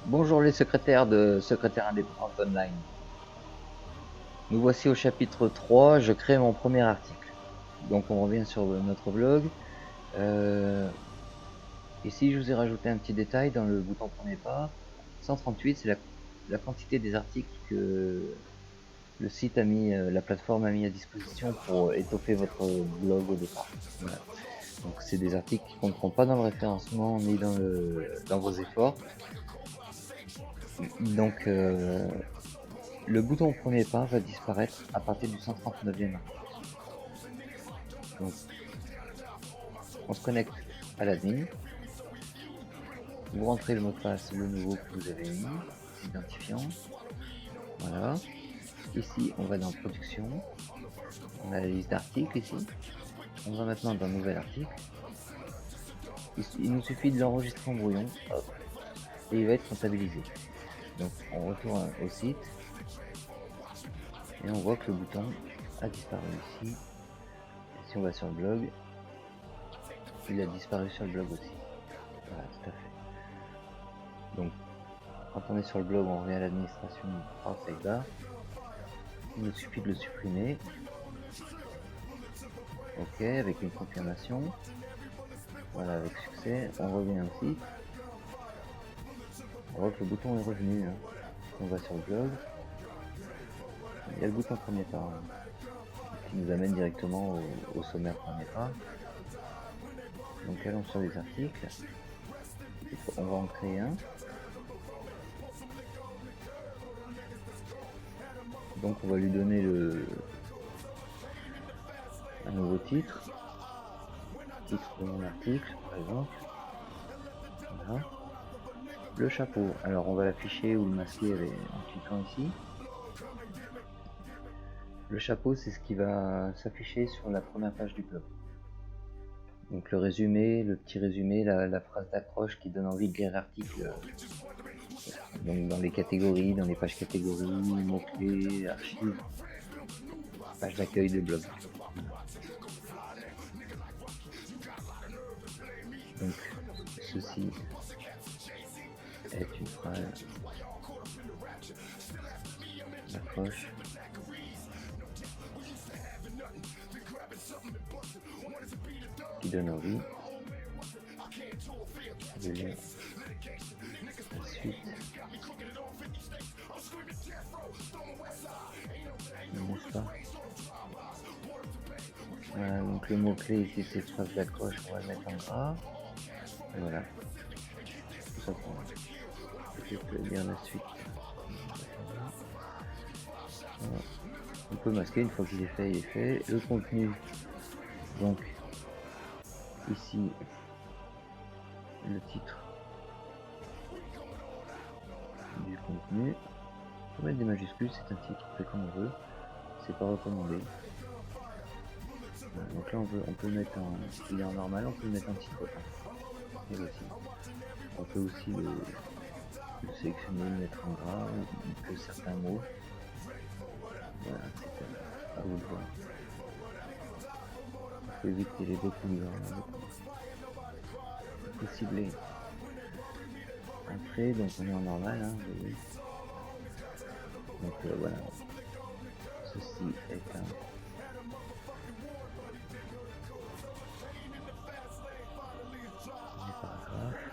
Bonjour les secrétaires de Secrétaire Indépendante Online. Nous voici au chapitre 3, je crée mon premier article. Donc on revient sur notre blog. Ici je vous ai rajouté un petit détail dans le bouton premier pas. 138 c'est la quantité des articles que le site a mis, la plateforme a mis à disposition pour étoffer votre blog au départ. Voilà. Donc c'est des articles qui ne compteront pas dans le référencement ni dans vos efforts. Donc le bouton premier pas va disparaître à partir du 139e article. Donc, on se connecte à l'admin. Vous rentrez le mot de passe, le nouveau que vous avez mis, identifiant. Voilà. Ici, on va dans production. On a la liste d'articles ici. On va maintenant dans nouvel article. Ici, il nous suffit de l'enregistrer en brouillon. Hop, et il va être comptabilisé. Donc, on retourne au site. Et on voit que le bouton a disparu ici. Et si on va sur le blog, il a disparu sur le blog aussi. Voilà, tout à fait. Donc, quand on est sur le blog, on revient à l'administration par Savebar. Il nous suffit de le supprimer. Ok, avec une confirmation. Voilà, avec succès. On revient au site. On voit que le bouton est revenu. On va sur le blog. Il y a le bouton premier pas qui nous amène directement au sommaire premier pas. Donc allons sur les articles. On va en créer un. Donc on va lui donner un nouveau titre de mon article par exemple. Voilà. Le chapeau, alors on va l'afficher ou le masquer en cliquant ici. Le chapeau, c'est ce qui va s'afficher sur la première page du blog. Donc le résumé, le petit résumé, la phrase d'accroche qui donne envie de lire l'article. Donc dans les catégories, dans les pages catégories, mots-clés, archives, page d'accueil de blog. Donc ceci est une phrase d'accroche qui donne envie de lire la suite. N'est-ce pas? Voilà, donc le mot-clé ici c'est phrase d'accroche, on va le mettre en gras. Et voilà. Tout ça pour peut-être lire la suite. Voilà. On peut masquer une fois qu'il est fait, il est fait. Le contenu, donc ici le titre du contenu. On peut mettre des majuscules, c'est un titre, on fait comme on veut. C'est pas recommandé. Voilà, donc là on peut le mettre en. Il est en normal, on peut le mettre en petit bottin. Et voici. On peut aussi le sélectionner, le mettre en gras, ou que certains mots. Voilà, c'est à vous de voir. On peut éviter les beaucoup de gras. On peut cibler. Après, donc on est en normal, hein, vous voyez. Donc voilà. Ceci est un paragraphe.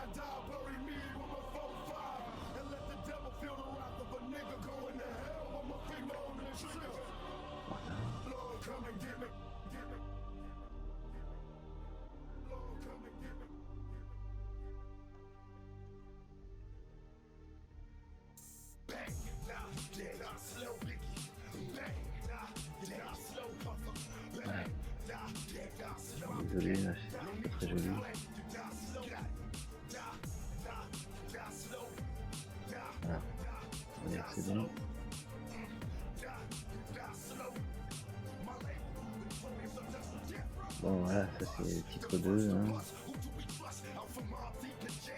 Voilà. Désolé, là c'est pas très joli. Voilà, on va dire que c'est bon. Bon voilà, ça c'est le titre 2. Hein.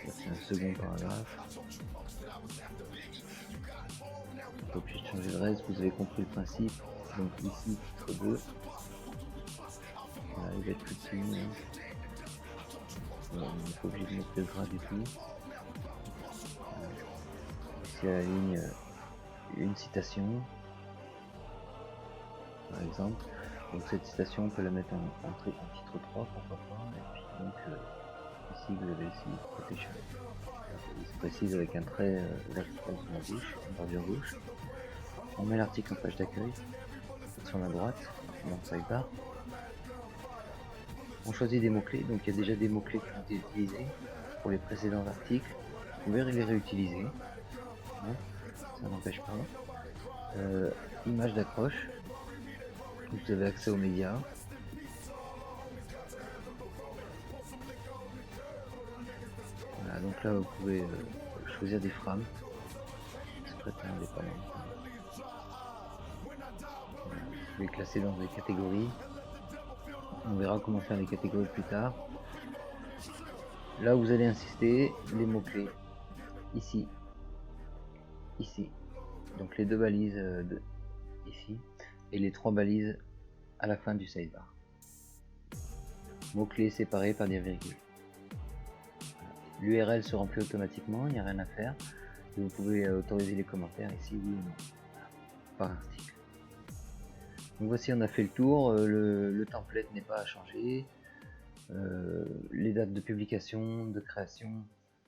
Ça c'est un second paragraphe. On peut appuyer changer le reste, vous avez compris le principe. Donc ici, titre 2. Voilà, il va être plus petit. Hein. Voilà, on n'est pas obligé de mettre le gras du tout. Ici à la ligne, une citation, par exemple. Donc cette citation, on peut la mettre en titre 3, pourquoi pas. Et puis donc ici, vous avez ici quotation. Il se précise avec un trait vertical sur la gauche, en bordure gauche. On met l'article en page d'accueil, sur la droite, dans le sidebar. On choisit des mots-clés, donc il y a déjà des mots-clés qui ont été utilisés pour les précédents articles. Vous pouvez les réutiliser, hein, ça n'empêche pas. Image d'accroche, vous avez accès aux médias. Voilà, donc là vous pouvez choisir des frames, c'est très indépendant. Vous les classer dans des catégories. On verra comment faire les catégories plus tard. Là, vous allez insister les mots-clés. Ici. Ici. Donc les deux balises ici. Et les trois balises à la fin du sidebar. Mots-clés séparés par des virgules. L'URL se remplit automatiquement, il n'y a rien à faire. Et vous pouvez autoriser les commentaires ici, oui ou non. Par article. Donc voici, on a fait le tour, le template n'est pas à changer, les dates de publication, de création,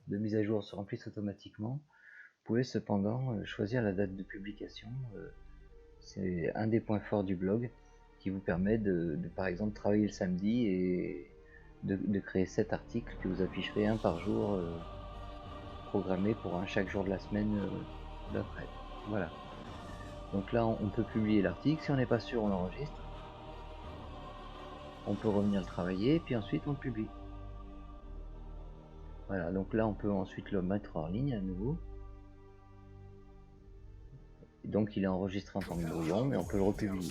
de mise à jour se remplissent automatiquement. Vous pouvez cependant choisir la date de publication, c'est un des points forts du blog qui vous permet de par exemple travailler le samedi et de créer 7 articles que vous afficherez un par jour, programmé pour chaque jour de la semaine d'après. Voilà. Donc là, on peut publier l'article. Si on n'est pas sûr, on l'enregistre. On peut revenir le travailler, puis ensuite on le publie. Voilà, donc là, on peut ensuite le mettre en ligne à nouveau. Et donc il est enregistré en tant que brouillon, mais on peut le republier.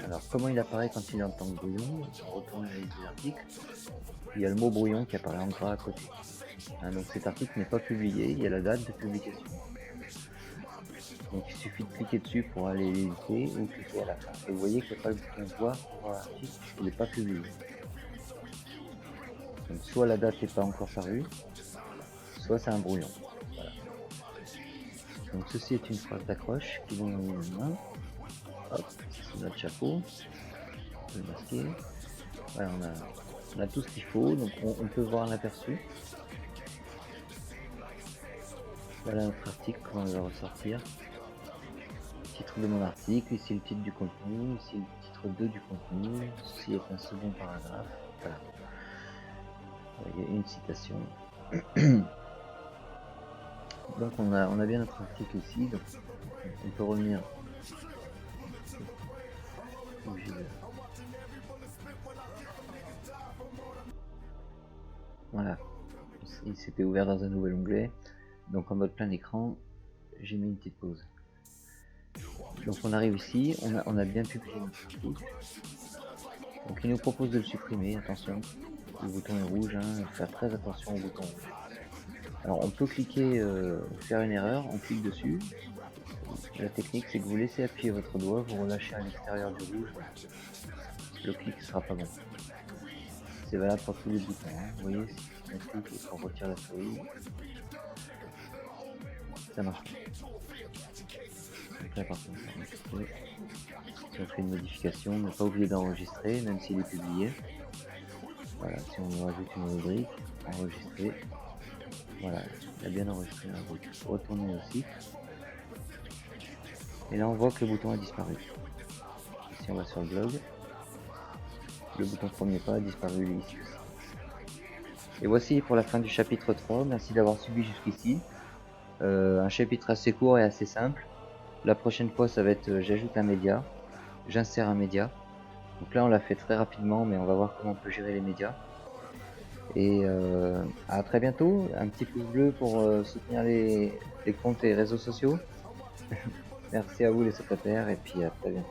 Alors, comment il apparaît quand il est en tant que brouillon? On retourne à la liste des articles. Il y a le mot brouillon qui apparaît en gras à côté. Hein, donc cet article n'est pas publié, il y a la date de publication. Donc il suffit de cliquer dessus pour aller l'éditer ou cliquer à la fin. Et vous voyez qu'il n'y a pas le bouton voir pour l'article, il n'est pas publié. Donc soit la date n'est pas encore parue, soit c'est un brouillon. Voilà. Donc ceci est une phrase d'accroche qui vont dans une main. Hop, c'est notre chapeau. On peut le masquer. Voilà, on a tout ce qu'il faut, donc on peut voir l'aperçu. Voilà notre article, comment on va ressortir. Titre de mon article, ici le titre du contenu, ici le titre 2 du contenu, ceci est un second paragraphe, voilà. Il y a une citation. Donc on a bien notre article ici, donc on peut revenir. Voilà, il s'était ouvert dans un nouvel onglet, donc en mode plein écran, j'ai mis une petite pause. Donc on arrive ici, on a bien publié notre article. Donc il nous propose de le supprimer, attention, le bouton est rouge, hein, faire très attention au bouton rouge. Alors on peut cliquer, faire une erreur, on clique dessus. La technique c'est que vous laissez appuyer votre doigt, vous relâchez à l'extérieur du rouge, le clic ne sera pas bon. C'est valable pour tous les boutons, hein. Vous voyez, si on clique et qu'on retire la souris, ça marche pas. Donc là par contre, si on fait une modification, on n'est pas obligé d'enregistrer, même s'il est publié. Voilà, si on rajoute une rubrique, enregistrer. Voilà, il a bien enregistré la rubrique. Retourner au site. Et là on voit que le bouton a disparu. Si on va sur le blog, le bouton premier pas a disparu ici aussi. Et voici pour la fin du chapitre 3. Merci d'avoir suivi jusqu'ici. Un chapitre assez court et assez simple. La prochaine fois ça va être j'ajoute un média, j'insère un média. Donc là on l'a fait très rapidement, mais on va voir comment on peut gérer les médias. Et à très bientôt. Un petit pouce bleu pour soutenir les comptes et réseaux sociaux. Merci à vous les secrétaires et puis à très bientôt.